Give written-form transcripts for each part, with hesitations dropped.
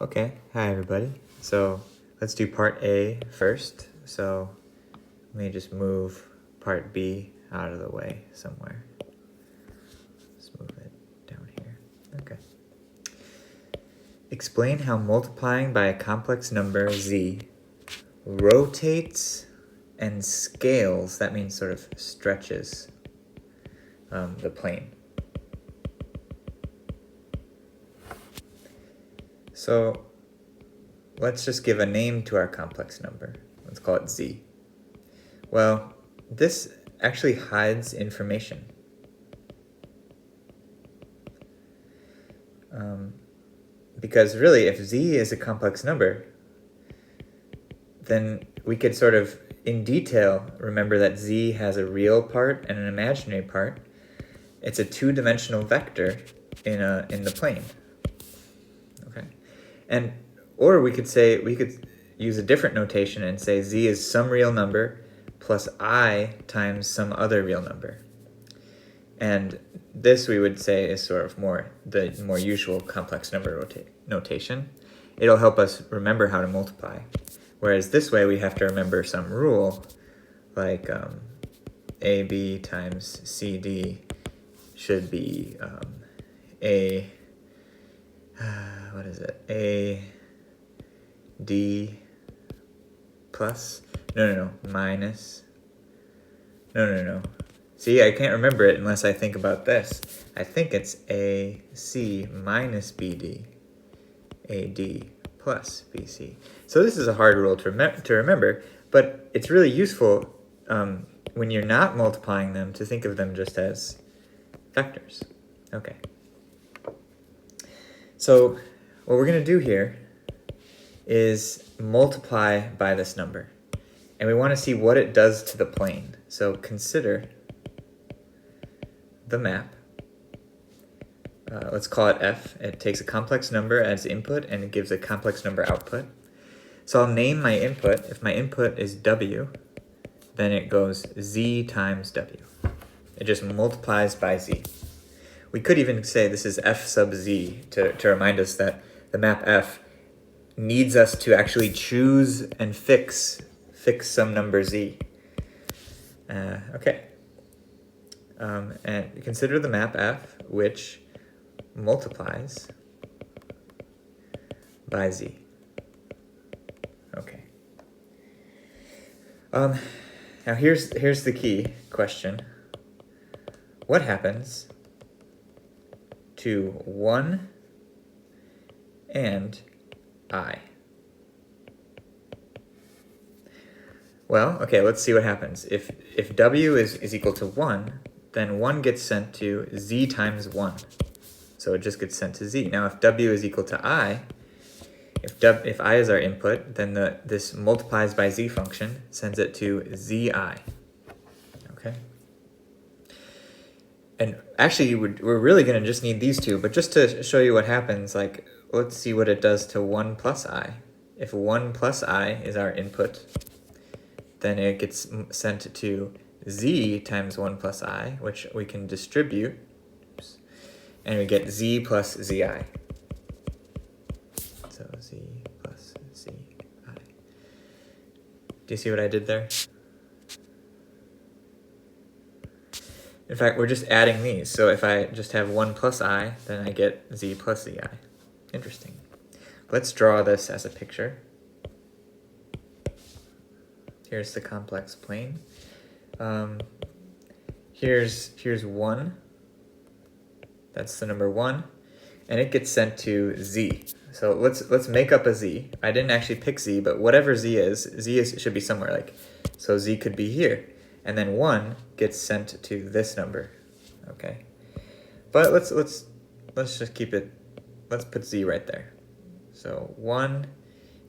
Okay, hi everybody. So let's do part A first. So let me just move part B out of the way somewhere. Let's move it down here. Okay. Explain how multiplying by a complex number z rotates and scales, that means sort of stretches the plane. So let's just give a name to our complex number. Let's call it z. Well, this actually hides information. Because really, if z is a complex number, then we could sort of, in detail, remember that z has a real part and an imaginary part. It's a two-dimensional vector in the plane. Okay, or we could use a different notation and say z is some real number plus I times some other real number. And this we would say is sort of the more usual complex number notation. It'll help us remember how to multiply. Whereas this way we have to remember some rule, like AB times CD should be AD plus, minus, See, I can't remember it unless I think about this. I think it's AC minus BD, AD plus BC. So this is a hard rule to remember, but it's really useful when you're not multiplying them to think of them just as vectors. Okay. So what we're going to do here is multiply by this number. And we want to see what it does to the plane. So consider the map. Let's call it f. It takes a complex number as input and it gives a complex number output. So I'll name my input. If my input is w, then it goes z times w. It just multiplies by z. We could even say this is f sub z to remind us that the map f needs us to actually choose and fix some number z. Okay. And consider the map f, which multiplies by z. Okay. Now here's the key question. What happens to 1 and I? Well, okay, let's see what happens. If w is equal to 1, then 1 gets sent to z times 1. So it just gets sent to z. Now if w is equal to I, if I is our input, then this multiplies by z function sends it to zi. Okay? And actually, we're really going to just need these two, but just to show you what happens, like, let's see what it does to 1 plus I. If 1 plus I is our input, then it gets sent to z times 1 plus I, which we can distribute, and we get z plus zi. So z plus zi. Do you see what I did there? In fact, we're just adding these. So if I just have 1 plus I, then I get z plus zi. Interesting. Let's draw this as a picture. Here's the complex plane. Here's 1. That's the number 1. And it gets sent to z. So let's make up a z. I didn't actually pick z, but whatever z should be somewhere. So z could be here. And then 1 gets sent to this number. Okay. But let's just keep it, let's put z right there. So 1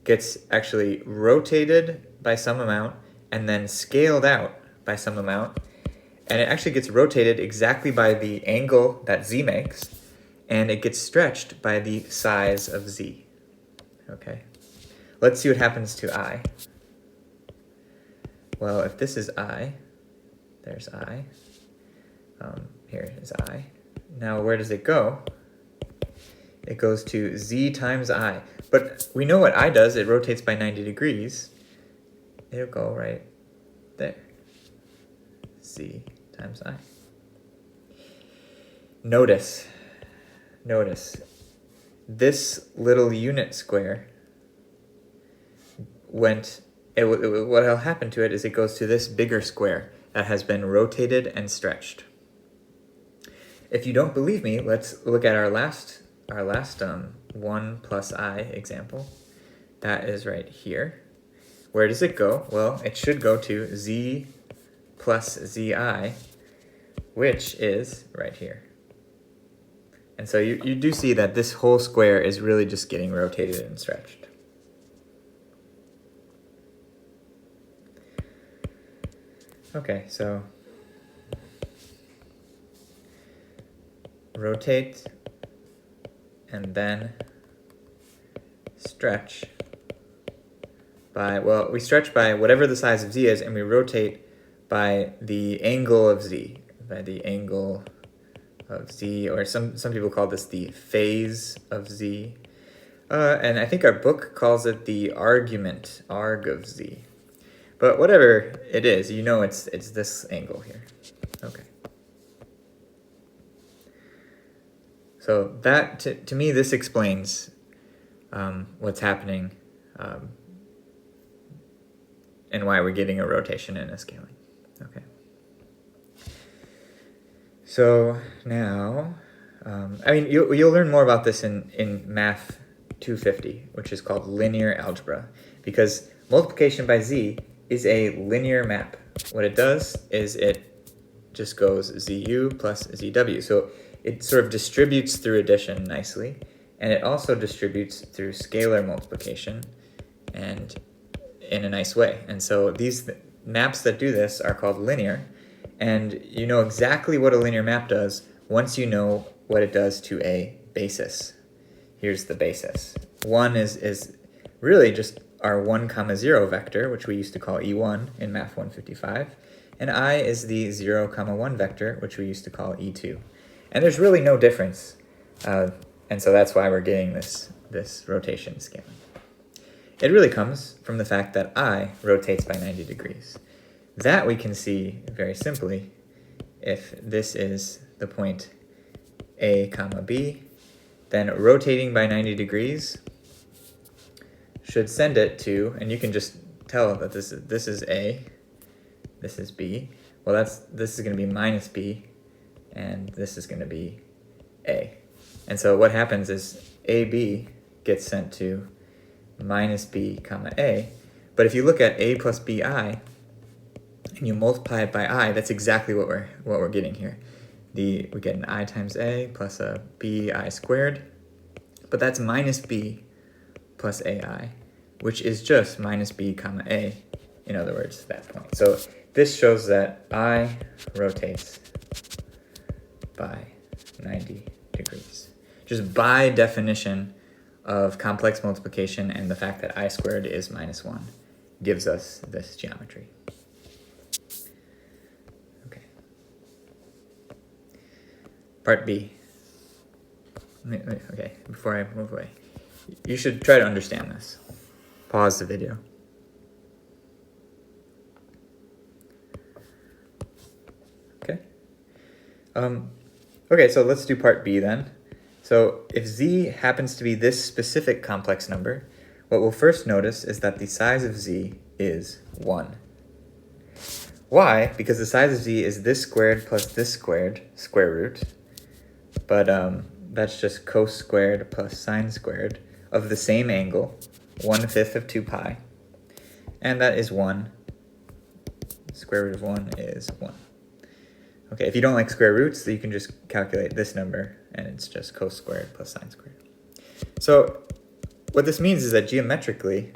gets actually rotated by some amount and then scaled out by some amount. And it actually gets rotated exactly by the angle that z makes, and it gets stretched by the size of z. Okay. Let's see what happens to I. Well, if this is I, there's I. Here is I. Now, where does it go? it goes to z times I. But we know what I does. It rotates by 90 degrees. It'll go right there. Z times I. Notice this little unit square what'll happen to it is it goes to this bigger square that has been rotated and stretched. If you don't believe me, let's look at our last 1 plus I example. That is right here. Where does it go? Well, it should go to z plus zi, which is right here. And so you do see that this whole square is really just getting rotated and stretched. Okay, so rotate and then stretch by, well, we stretch by whatever the size of z is, and we rotate by the angle of z, or some people call this the phase of z. And I think our book calls it the argument, arg of z. But whatever it is, you know it's this angle here. Okay. So that, to me, this explains what's happening and why we're getting a rotation and a scaling. Okay. So now, you'll learn more about this in Math 250, which is called linear algebra, because multiplication by z is a linear map. What it does is it just goes zu plus zw. So it sort of distributes through addition nicely, and it also distributes through scalar multiplication and in a nice way. And so these maps that do this are called linear, and you know exactly what a linear map does once you know what it does to a basis. Here's the basis. 1 is really just our 1, 0 vector, which we used to call E1 in Math 155, and I is the 0, 1 vector, which we used to call E2. And there's really no difference, and so that's why we're getting this rotation scaling. It really comes from the fact that I rotates by 90 degrees. That we can see very simply if this is the point A, B, then rotating by 90 degrees should send it to, and you can just tell that this is A, this is B. Well, this is going to be minus B, and this is going to be A. And so what happens is AB gets sent to minus B, A. But if you look at A plus BI, and you multiply it by I, that's exactly what we're getting here. We get an I times A plus a BI squared, but that's minus B plus AI, which is just minus B, A, in other words, that point. So this shows that I rotates by 90 degrees. Just by definition of complex multiplication and the fact that I squared is minus 1 gives us this geometry. Okay. Part B. Okay, before I move away, you should try to understand this. Pause the video. Okay. Okay, so let's do part B then. So if z happens to be this specific complex number, what we'll first notice is that the size of z is 1. Why? Because the size of z is this squared plus this squared, square root, but that's just cos squared plus sine squared of the same angle, 1/5 of 2 pi, and that is 1. Square root of 1 is 1. Okay, if you don't like square roots, then you can just calculate this number, and it's just cos squared plus sine squared. So what this means is that geometrically,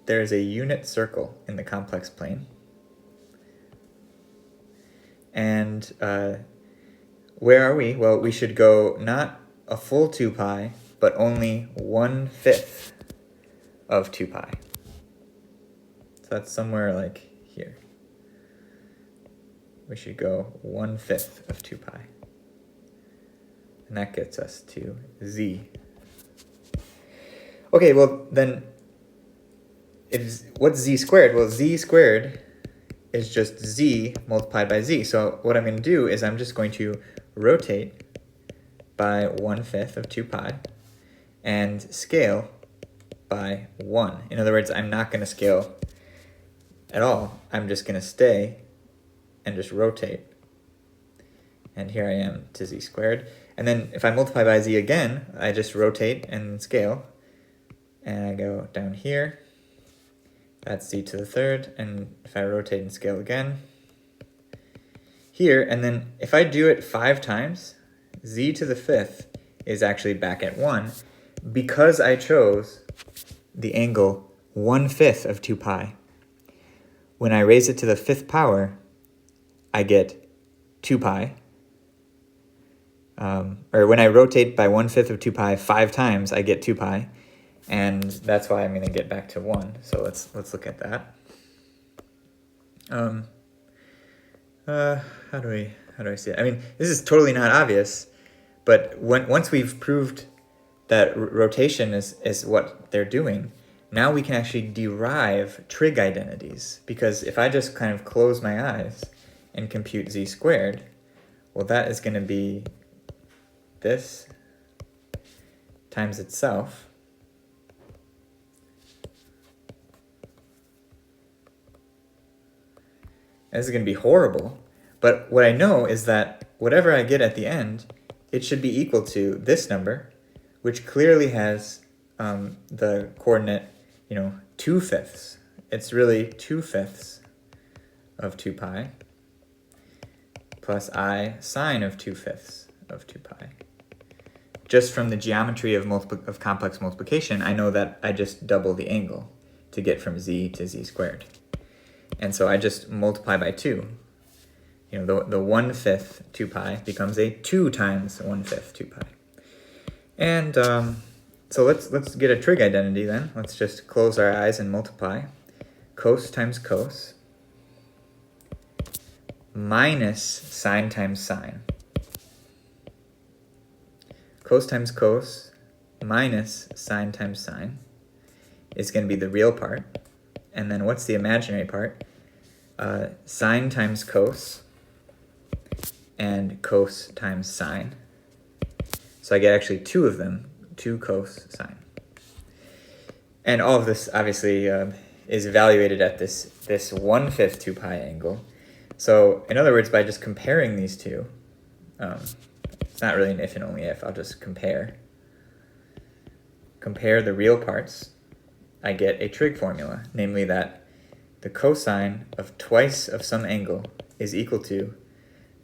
there is a unit circle in the complex plane. And where are we? Well, we should go not a full 2 pi, but only 1/5 of 2 pi. So that's somewhere like here. We should go 1/5 of 2 pi. And that gets us to z. Okay, well then, what's z squared? Well, z squared is just z multiplied by z. So what I'm going to do is I'm just going to rotate by 1/5 of 2 pi and scale by 1. In other words, I'm not going to scale at all. I'm just going to stay and just rotate. And here I am to z squared. And then if I multiply by z again, I just rotate and scale. And I go down here. That's z to the third. And if I rotate and scale again, here, and then if I do it 5 times, z to the 5th is actually back at 1 because I chose the angle 1/5 of 2 pi. When I raise it to the 5th power, I get 2 pi. Or when I rotate by 1/5 of 2 pi 5 times, I get 2 pi. And that's why I'm going to get back to 1. So let's look at that. How do I see it? I mean, this is totally not obvious, but once we've proved that rotation is what they're doing, now we can actually derive trig identities. Because if I just kind of close my eyes and compute z squared, well, that is going to be this times itself. This is going to be horrible. But what I know is that whatever I get at the end, it should be equal to this number, which clearly has the coordinate, 2/5. It's really 2/5 of 2 pi plus I sine of 2/5 of 2 pi. Just from the geometry of complex multiplication, I know that I just double the angle to get from z to z squared. And so I just multiply by 2. The 1/5 2 pi becomes a 2 times 1/5 2 pi. And so let's get a trig identity then. Let's just close our eyes and multiply. Cos times cos minus sine times sine. Cos times cos minus sine times sine is going to be the real part. And then what's the imaginary part? Sine times cos and cos times sine. So I get actually 2 of them, 2 cos sine. And all of this obviously is evaluated at this 1/5 2 pi angle. So in other words, by just comparing these two, it's not really an if and only if, I'll just compare the real parts, I get a trig formula, namely that the cosine of twice of some angle is equal to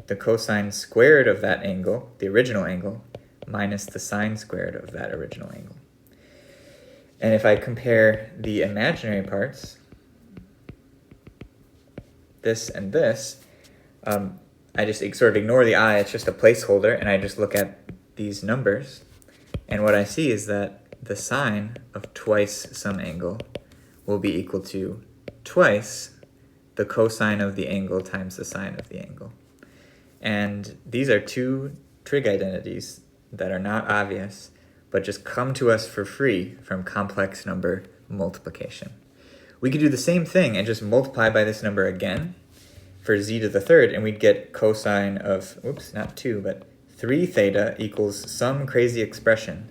the cosine squared of that angle, the original angle, minus the sine squared of that original angle. And if I compare the imaginary parts, this and this, I just sort of ignore the I, it's just a placeholder, and I just look at these numbers. And what I see is that the sine of twice some angle will be equal to twice the cosine of the angle times the sine of the angle. And these are 2 trig identities that are not obvious, but just come to us for free from complex number multiplication. We could do the same thing and just multiply by this number again for z to the third, and we'd get cosine of, not 2, but 3 theta equals some crazy expression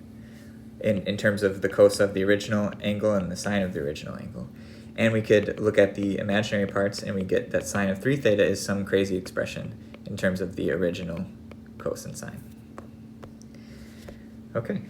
in terms of the cos of the original angle and the sine of the original angle. And we could look at the imaginary parts, and we get that sine of 3 theta is some crazy expression in terms of the original cos and sine. Okay.